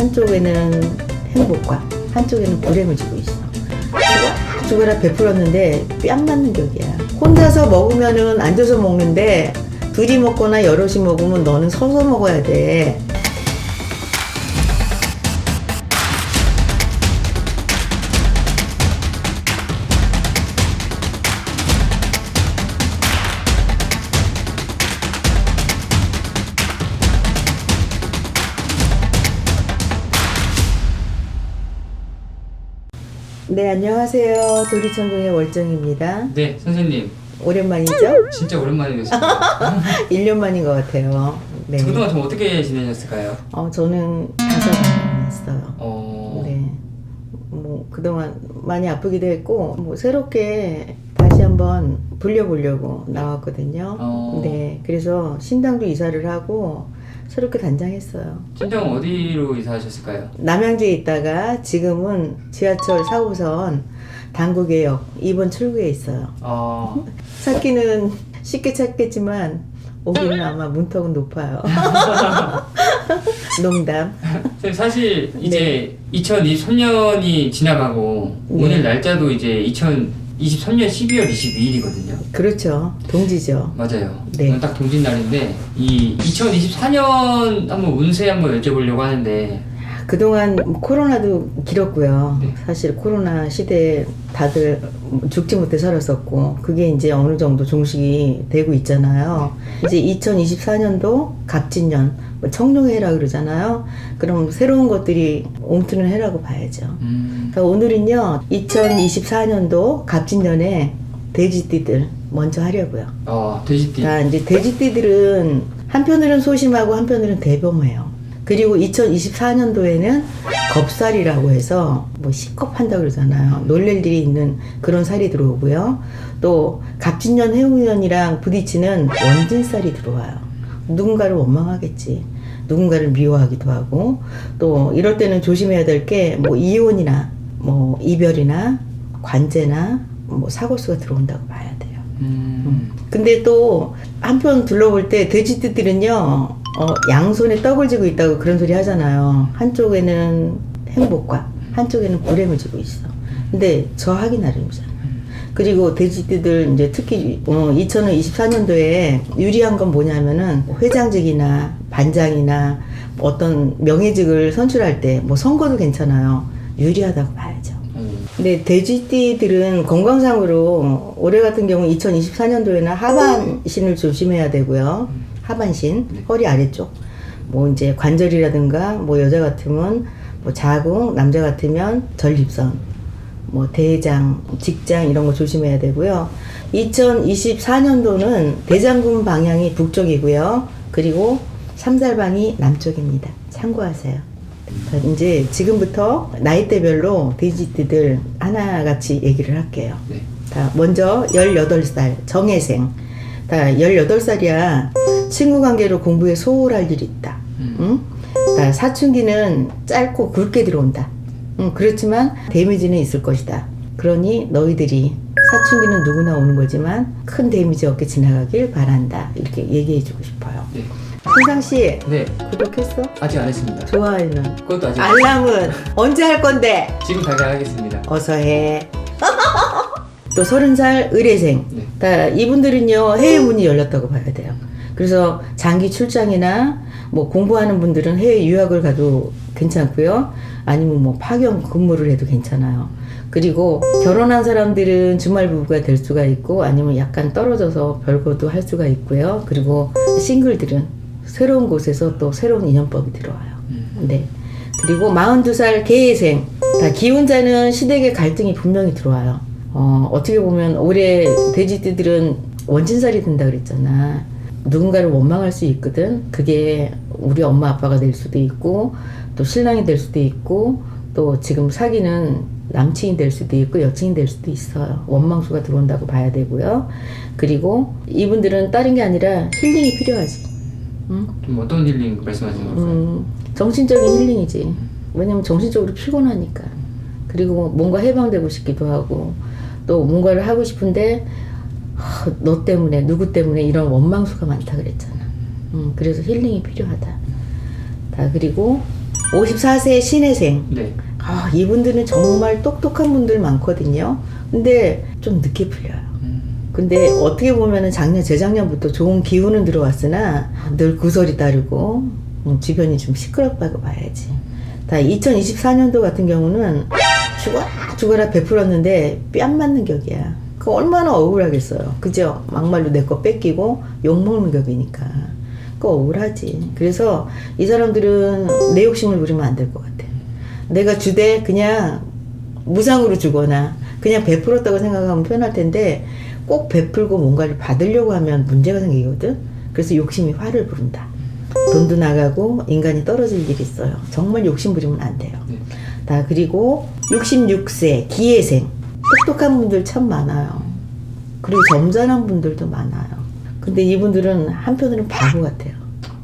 한쪽에는 행복과 한쪽에는 불행을 주고 있어. 죽어라 베풀었는데 뺨 맞는 격이야. 혼자서 먹으면은 앉아서 먹는데 둘이 먹거나 여럿이 먹으면 너는 서서 먹어야 돼. 네, 안녕하세요. 도리천궁의 월정입니다. 네, 선생님. 오랜만이죠? 진짜 오랜만이네요. 1년 만인 것 같아요. 네. 그동안 좀 어떻게 지내셨을까요? 저는 5번 했어요. 네. 뭐, 그동안 많이 아프기도 했고, 뭐, 새롭게 다시 한번 불려보려고 나왔거든요. 네. 그래서 신당도 이사를 하고, 새롭게 단장했어요. 신당 어디로 이사하셨을까요? 남양주에 있다가 지금은 지하철 4호선 당구개역 2번 출구에 있어요. 찾기는 쉽게 찾겠지만 오기는 아마 문턱은 높아요. 농담. 선생님, 사실 이제 2023년이 지나가고 네. 오늘 날짜도 이제 2023년 12월 22일이거든요. 그렇죠. 동지죠. 맞아요. 네. 오늘 딱 동짓날인데 이 2024년 한번 운세 한번 여쭤보려고 하는데 그동안 코로나도 길었고요. 네. 사실 코로나 시대에 다들 죽지 못해 살았었고 그게 이제 어느 정도 종식이 되고 있잖아요. 이제 2024년도 갑진년, 뭐 청룡해라 그러잖아요. 그럼 새로운 것들이 옴트는 해라고 봐야죠. 그러니까 오늘은요 2024년도 갑진년에 돼지띠들 먼저 하려고요. 돼지띠. 자, 이제 돼지띠들은 한편으로는 소심하고 한편으로는 대범해요. 그리고 2024년도에는 겁살이라고 해서 뭐 시겁한다 그러잖아요. 놀랄 일이 있는 그런 살이 들어오고요. 또 갑진년 해운년이랑 부딪히는 원진살이 들어와요. 누군가를 원망하겠지. 누군가를 미워하기도 하고 또 이럴 때는 조심해야 될 게 뭐 이혼이나 뭐 이별이나 관제나 뭐 사고수가 들어온다고 봐야 돼요. 근데 또 한편 둘러볼 때 돼지띠들은요 양손에 떡을 쥐고 있다고 그런 소리 하잖아요. 한쪽에는 행복과 한쪽에는 불행을 쥐고 있어. 근데 저 하기 나름이잖아. 그리고 돼지띠들 이제 특히 2024년도에 유리한 건 뭐냐면은 회장직이나 반장이나 어떤 명예직을 선출할 때 뭐 선거도 괜찮아요. 유리하다고 봐야죠. 근데 돼지띠들은 건강상으로 올해 같은 경우 2024년도에는 하반신을 조심해야 되고요. 하반신, 허리 아래쪽. 뭐 이제 관절이라든가 뭐 여자 같으면 뭐 자궁, 남자 같으면 전립선, 뭐 대장, 직장 이런 거 조심해야 되고요. 2024년도는 대장군 방향이 북쪽이고요. 그리고 삼살방이 남쪽입니다. 참고하세요. 이제 지금부터 나이대별로 돼지띠들 하나같이 얘기를 할게요. 네. 자, 먼저 18살 정혜생. 자, 18살이야. 친구 관계로 공부에 소홀할 일이 있다. 응? 자, 사춘기는 짧고 굵게 들어온다. 그렇지만 데미지는 있을 것이다. 그러니 너희들이 사춘기는 누구나 오는 거지만 큰 데미지 없게 지나가길 바란다. 이렇게 얘기해주고 싶어요. 네. 신상씨, 네. 구독했어? 아직 안 했습니다. 좋아요는? 그것도 아직 알람은 언제 할 건데? 지금 발견하겠습니다. 어서 해. 또 30살 의뢰생. 네. 자, 이분들은요 해외 문이 열렸다고 봐야 돼요. 그래서 장기 출장이나 뭐 공부하는 분들은 해외 유학을 가도 괜찮고요. 아니면 뭐 파견 근무를 해도 괜찮아요. 그리고 결혼한 사람들은 주말 부부가 될 수가 있고 아니면 약간 떨어져서 별거도 할 수가 있고요. 그리고 싱글들은 새로운 곳에서 또 새로운 인연법이 들어와요. 네. 그리고 42살 계회생. 다 기혼자는 시댁의 갈등이 분명히 들어와요. 어떻게 보면 올해 돼지띠들은 원진살이 된다 그랬잖아. 누군가를 원망할 수 있거든. 그게 우리 엄마 아빠가 될 수도 있고 또 신랑이 될 수도 있고 또 지금 사귀는 남친이 될 수도 있고 여친이 될 수도 있어요. 원망수가 들어온다고 봐야 되고요. 그리고 이분들은 다른 게 아니라 힐링이 필요하지. 응? 좀 어떤 힐링 말씀하시는 걸까요? 정신적인 힐링이지. 왜냐면 정신적으로 피곤하니까. 그리고 뭔가 해방되고 싶기도 하고 또 뭔가를 하고 싶은데 너 때문에 누구 때문에 이런 원망수가 많다 그랬잖아. 그래서 힐링이 필요하다. 자, 그리고 54세 신혜생. 네. 이분들은 정말 똑똑한 분들 많거든요. 근데 좀 늦게 풀려요. 근데 어떻게 보면은 작년, 재작년부터 좋은 기운은 들어왔으나 늘 구설이 따르고 주변이 좀 시끄럽다고 봐야지. 다 2024년도 같은 경우는 죽어라 베풀었는데 뺨 맞는 격이야. 그 얼마나 억울하겠어요. 그죠? 막말로 내 거 뺏기고 욕먹는 격이니까. 그 억울하지. 그래서 이 사람들은 내 욕심을 부리면 안 될 것 같아. 내가 주되 그냥 무상으로 주거나 그냥 베풀었다고 생각하면 편할 텐데 꼭 베풀고 뭔가를 받으려고 하면 문제가 생기거든. 그래서 욕심이 화를 부른다. 돈도 나가고 인간이 떨어질 일이 있어요. 정말 욕심 부리면 안 돼요. 다 그리고 66세 기회생 똑똑한 분들 참 많아요. 그리고 점잖은 분들도 많아요. 근데 이분들은 한편으로는 바보 같아요.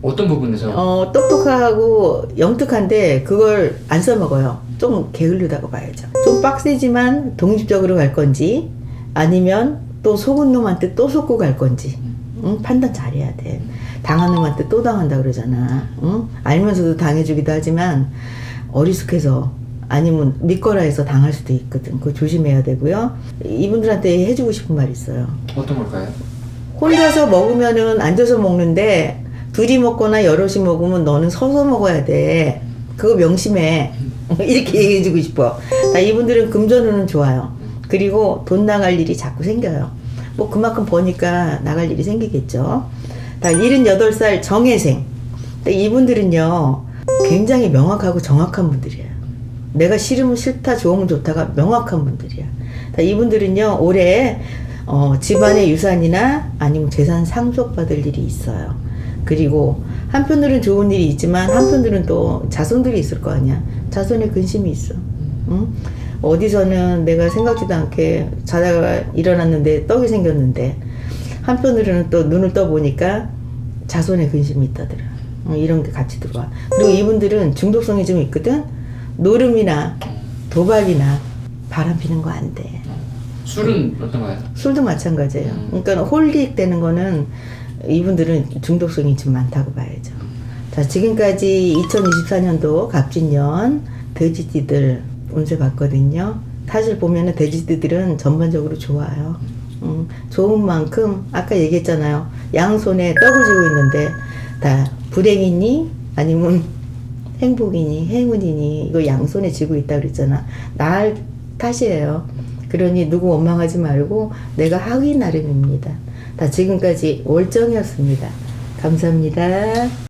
어떤 부분에서? 똑똑하고 영특한데 그걸 안 써먹어요. 좀 게을르다고 봐야죠. 좀 빡세지만 독립적으로 갈 건지 아니면 또 속은 놈한테 또 속고 갈 건지 판단 잘해야 돼. 당한 놈한테 또 당한다 그러잖아. 알면서도 당해주기도 하지만 어리숙해서 아니면 믿거라 해서 당할 수도 있거든. 그거 조심해야 되고요. 이분들한테 해주고 싶은 말이 있어요. 어떤 걸까요? 혼자서 먹으면은 앉아서 먹는데 둘이 먹거나 여럿이 먹으면 너는 서서 먹어야 돼. 그거 명심해. 이렇게 얘기해주고 싶어. 이분들은 금전운은 좋아요. 그리고 돈 나갈 일이 자꾸 생겨요. 뭐 그만큼 버니까 나갈 일이 생기겠죠. 78살 정혜생. 이분들은요 굉장히 명확하고 정확한 분들이에요. 내가 싫으면 싫다, 좋으면 좋다가 명확한 분들이야. 이분들은요 올해 집안의 유산이나 아니면 재산 상속받을 일이 있어요. 그리고 한편으로는 좋은 일이 있지만 한편으로는 또 자손들이 있을 거 아니야. 자손에 근심이 있어. 응? 어디서는 내가 생각지도 않게 자다가 일어났는데 떡이 생겼는데 한편으로는 또 눈을 떠보니까 자손에 근심이 있다더라. 이런 게 같이 들어와. 그리고 이분들은 중독성이 좀 있거든. 노름이나 도박이나 바람 피는 거 안 돼. 술은 어떤가요? 술도 마찬가지예요. 그러니까 홀릭 되는 거는 이분들은 중독성이 좀 많다고 봐야죠. 자, 지금까지 2024년도 갑진년 돼지띠들 운세 봤거든요. 사실 보면은 돼지띠들은 전반적으로 좋아요. 좋은 만큼 아까 얘기했잖아요. 양손에 떡을 쥐고 있는데 다 불행이니 아니면 행복이니 행운이니 이거 양손에 쥐고 있다 그랬잖아. 날 탓이에요. 그러니 누구 원망하지 말고 내가 하기 나름입니다. 지금까지 월정이었습니다. 감사합니다.